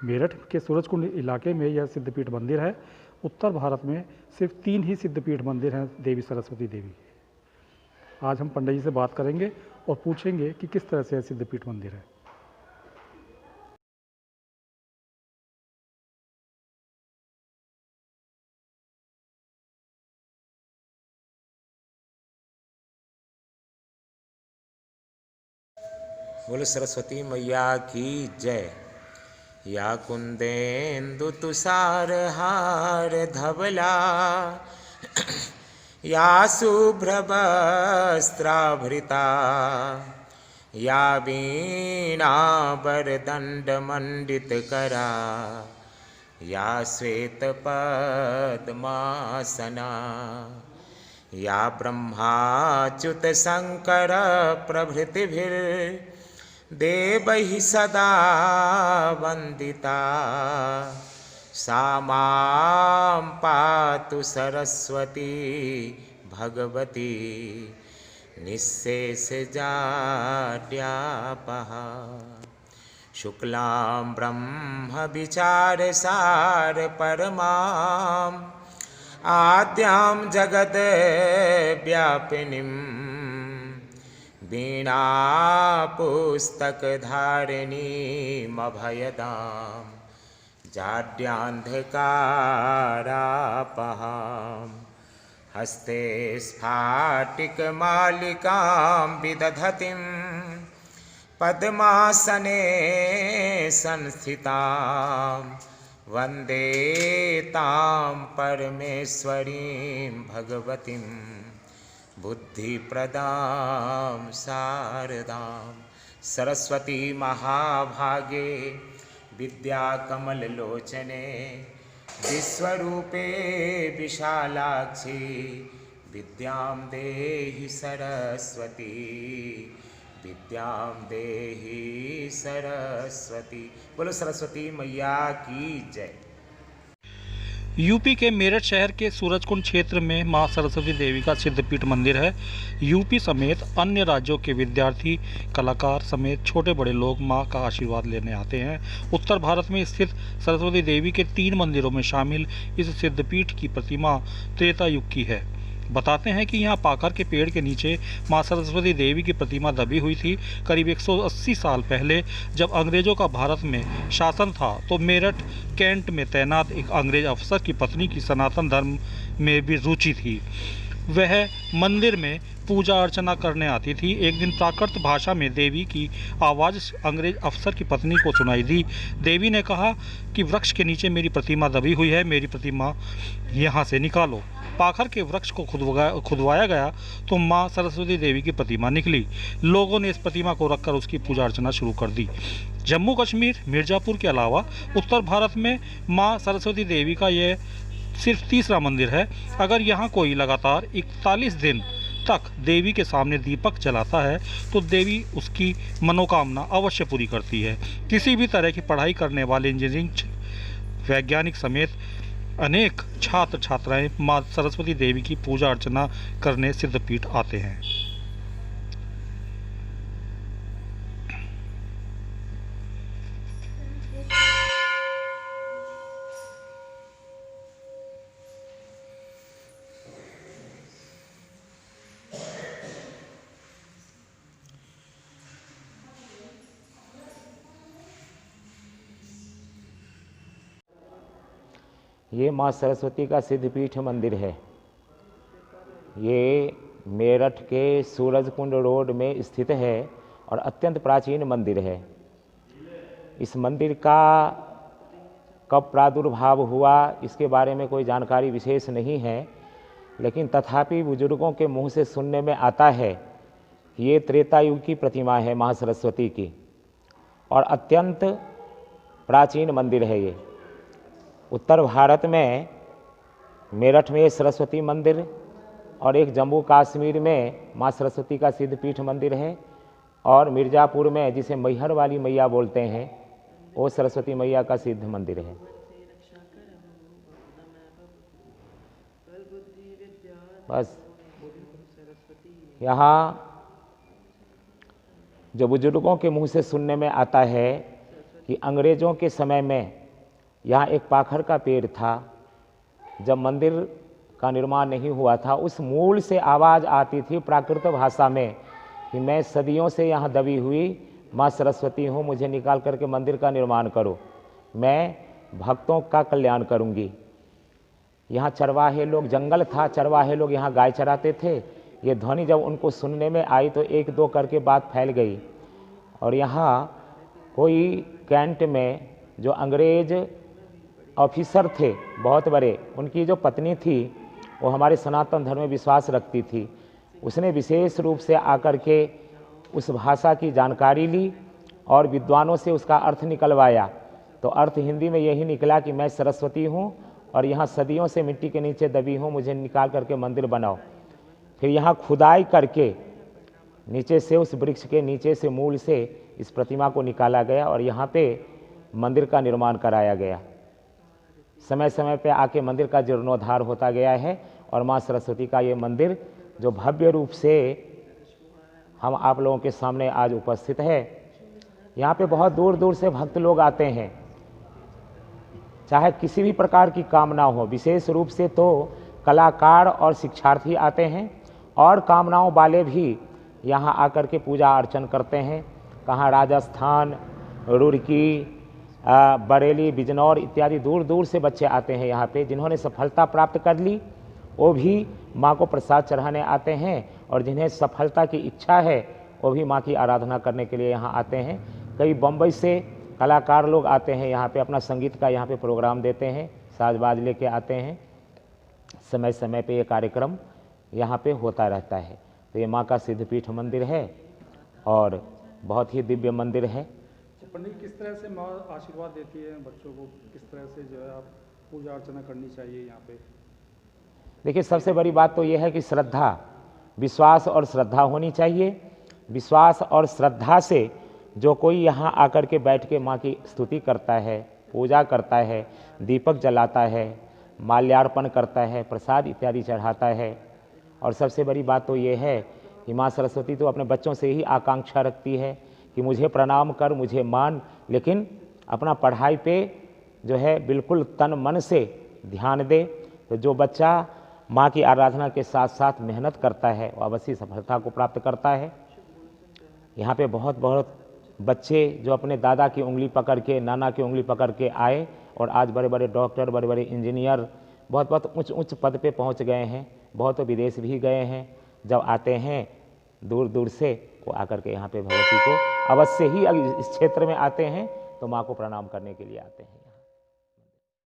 मेरठ के सूरजकुंड इलाके में यह सिद्धपीठ मंदिर है। उत्तर भारत में सिर्फ 3 ही सिद्धपीठ मंदिर हैं देवी सरस्वती देवी के। आज हम पंडित जी से बात करेंगे और पूछेंगे कि किस तरह से यह सिद्धपीठ मंदिर है। बोलो सरस्वती मैया की जय। या कुंदेन्दु तुषार हार धवला, या शुभ्रवस्त्राभृता, या वीणावरदण्डमण्डितकरा, या श्वेतपद्मासना, या ब्रह्माच्युत शंकर प्रभृतिभिर्देवैः सदा वन्दिता, सा मां पातु सरस्वती भगवती निःशेषजाड्यापहा। शुक्लां ब्रह्मविचारसार परमां आद्यां जगद्व्यापिनीं, वीणापुस्तकधारिणीमभयदां जाड्यान्धकारापहां। हस्ते स्फाटिकमालिकां विदधतीं, पद्मासने संस्थितां, वन्दे तां परमेश्वरीं भगवतीं बुद्धिप्रदां शारदां। सरस्वती महाभागे विद्याकमललोचने, विश्वरूपे विशालाक्षी, विद्यां देहि सरस्वती, विद्यां देहि सरस्वती। बोलो सरस्वती मैया की जय। यूपी के मेरठ शहर के सूरजकुंड क्षेत्र में मां सरस्वती देवी का सिद्धपीठ मंदिर है। यूपी समेत अन्य राज्यों के विद्यार्थी, कलाकार समेत छोटे बड़े लोग मां का आशीर्वाद लेने आते हैं। उत्तर भारत में स्थित सरस्वती देवी के 3 मंदिरों में शामिल इस सिद्धपीठ की प्रतिमा त्रेता युग की है। बताते हैं कि यहाँ पाकर के पेड़ के नीचे मां सरस्वती देवी की प्रतिमा दबी हुई थी। करीब 180 साल पहले जब अंग्रेजों का भारत में शासन था तो मेरठ कैंट में तैनात एक अंग्रेज अफसर की पत्नी की सनातन धर्म में भी रुचि थी। वह मंदिर में पूजा अर्चना करने आती थी। एक दिन प्राकृत भाषा में देवी की आवाज़ अंग्रेज अफसर की पत्नी को सुनाई दी। देवी ने कहा कि वृक्ष के नीचे मेरी प्रतिमा दबी हुई है, मेरी प्रतिमा यहाँ से निकालो। पाखर के वृक्ष को खुदवाया गया तो मां सरस्वती देवी की प्रतिमा निकली। लोगों ने इस प्रतिमा को रखकर उसकी पूजा अर्चना शुरू कर दी। जम्मू कश्मीर, मिर्ज़ापुर के अलावा उत्तर भारत में मां सरस्वती देवी का यह सिर्फ तीसरा मंदिर है। अगर यहाँ कोई लगातार 41 दिन तक देवी के सामने दीपक जलाता है तो देवी उसकी मनोकामना अवश्य पूरी करती है। किसी भी तरह की पढ़ाई करने वाले इंजीनियरिंग, वैज्ञानिक समेत अनेक छात्र छात्राएं मां सरस्वती देवी की पूजा अर्चना करने सिद्धपीठ आते हैं। ये माँ सरस्वती का सिद्धपीठ मंदिर है। ये मेरठ के सूरजकुंड रोड में स्थित है और अत्यंत प्राचीन मंदिर है। इस मंदिर का कब प्रादुर्भाव हुआ इसके बारे में कोई जानकारी विशेष नहीं है, लेकिन तथापि बुजुर्गों के मुंह से सुनने में आता है ये त्रेता युग की प्रतिमा है माँ सरस्वती की और अत्यंत प्राचीन मंदिर है। ये उत्तर भारत में मेरठ में सरस्वती मंदिर और एक जम्मू कश्मीर में माँ सरस्वती का सिद्धपीठ मंदिर है और मिर्ज़ापुर में जिसे मैहर वाली मैया बोलते हैं वो सरस्वती मैया का सिद्ध मंदिर है। बस यहाँ जो बुजुर्गों के मुंह से सुनने में आता है कि अंग्रेज़ों के समय में यहाँ एक पाखर का पेड़ था। जब मंदिर का निर्माण नहीं हुआ था, उस मूल से आवाज़ आती थी प्राकृत भाषा में कि मैं सदियों से यहाँ दबी हुई माँ सरस्वती हूँ, मुझे निकाल करके मंदिर का निर्माण करो, मैं भक्तों का कल्याण करूँगी। यहाँ चरवाहे लोग, जंगल था, चरवाहे लोग यहाँ गाय चराते थे। ये ध्वनि जब उनको सुनने में आई तो एक दो करके बात फैल गई। और यहाँ कोई कैंट में जो अंग्रेज ऑफिसर थे बहुत बड़े, उनकी जो पत्नी थी वो हमारे सनातन धर्म में विश्वास रखती थी। उसने विशेष रूप से आकर के उस भाषा की जानकारी ली और विद्वानों से उसका अर्थ निकलवाया। तो अर्थ हिंदी में यही निकला कि मैं सरस्वती हूँ और यहाँ सदियों से मिट्टी के नीचे दबी हूँ, मुझे निकाल करके मंदिर बनाओ। फिर यहाँ खुदाई करके नीचे से, उस वृक्ष के नीचे से, मूल से इस प्रतिमा को निकाला गया और यहाँ पे मंदिर का निर्माण कराया गया। समय समय पे आके मंदिर का जीर्णोद्धार होता गया है और माँ सरस्वती का ये मंदिर जो भव्य रूप से हम आप लोगों के सामने आज उपस्थित है। यहाँ पे बहुत दूर दूर से भक्त लोग आते हैं, चाहे किसी भी प्रकार की कामना हो। विशेष रूप से तो कलाकार और शिक्षार्थी आते हैं और कामनाओं वाले भी यहाँ आकर के पूजा अर्चन करते हैं। कहाँ राजस्थान, रुड़की, बरेली, बिजनौर इत्यादि दूर दूर से बच्चे आते हैं यहाँ पे। जिन्होंने सफलता प्राप्त कर ली वो भी माँ को प्रसाद चढ़ाने आते हैं और जिन्हें सफलता की इच्छा है वो भी माँ की आराधना करने के लिए यहाँ आते हैं। कई बम्बई से कलाकार लोग आते हैं यहाँ पे, अपना संगीत का यहाँ पे प्रोग्राम देते हैं, साजबाज लेके आते हैं। समय समय पे ये कार्यक्रम यहाँ पे होता रहता है। तो ये माँ का सिद्धपीठ मंदिर है और बहुत ही दिव्य मंदिर है। पंडित, किस तरह से माँ आशीर्वाद देती है बच्चों को, किस तरह से जो है आप पूजा अर्चना करनी चाहिए यहाँ पे? देखिए, सबसे बड़ी बात तो ये है कि श्रद्धा, विश्वास और श्रद्धा होनी चाहिए। विश्वास और श्रद्धा से जो कोई यहाँ आकर के बैठ के माँ की स्तुति करता है, पूजा करता है, दीपक जलाता है, माल्यार्पण करता है, प्रसाद इत्यादि चढ़ाता है। और सबसे बड़ी बात तो ये है कि माँ सरस्वती तो अपने बच्चों से ही आकांक्षा रखती है कि मुझे प्रणाम कर, मुझे मान, लेकिन अपना पढ़ाई पे जो है बिल्कुल तन मन से ध्यान दे। तो जो बच्चा माँ की आराधना के साथ साथ मेहनत करता है वो अवश्य सफलता को प्राप्त करता है। यहाँ पे बहुत बहुत बच्चे जो अपने दादा की उंगली पकड़ के, नाना की उंगली पकड़ के आए और आज बड़े बड़े डॉक्टर, बड़े बड़े इंजीनियर, बहुत बहुत उच्च उच्च पद पे पहुँच गए हैं। बहुत तो विदेश भी गए हैं। जब आते हैं दूर दूर से, वो आकर के यहाँ पे भगवती को अवश्य ही इस क्षेत्र में आते हैं तो माँ को प्रणाम करने के लिए आते हैं।